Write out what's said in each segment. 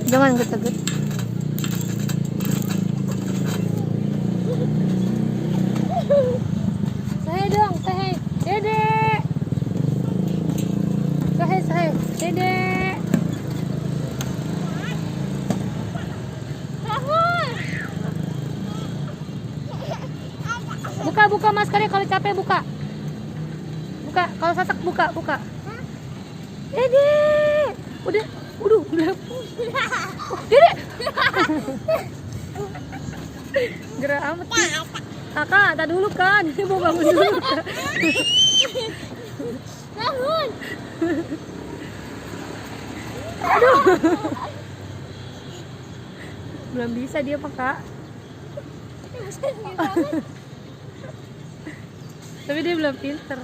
Jangan getet-get. Saya dong, saya. Dedek. Saya. Dedek. Buka maskernya kalau capek buka. Buka, kalau sasak buka. Dedek. Udah. Dedek. Gerak amat. Kakak, tak dulu kan. Mau bangun dulu. Bangun. Aduh. Belum bisa dia, Pak, Kak. Tapi dia belum pinter.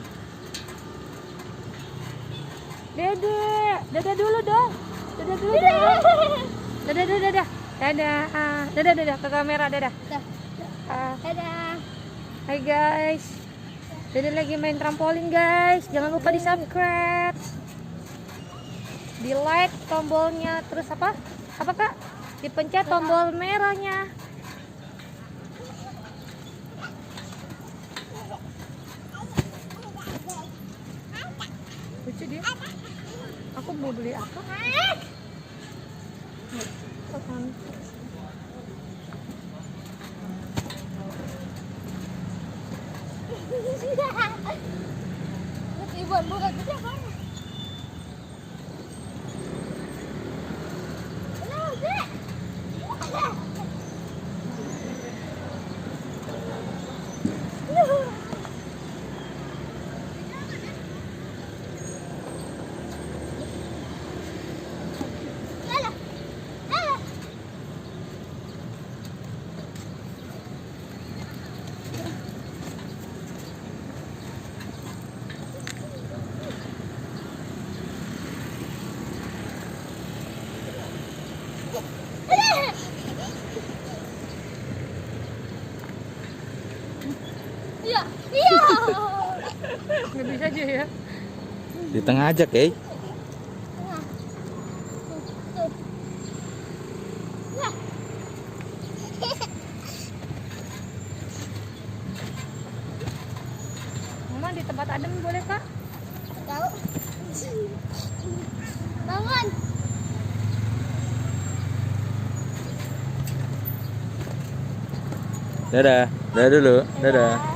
Dadah dulu dong. Dadah. Dadah ke kamera, dadah. Dadah. Hai guys. Dede lagi main trampolin guys. Jangan lupa di subscribe, di like tombolnya, terus apa Kak? Dipencet tombol merahnya. Lucu dia. Aku mau beli apa? Ibuan bukan bisa kan? Iya. Nggak bisa aja ya. Di tengah aja, Kay. Mama di tempat adem boleh Kak? Tahu. Bangun. Dadah. Dadah dulu. Dadah.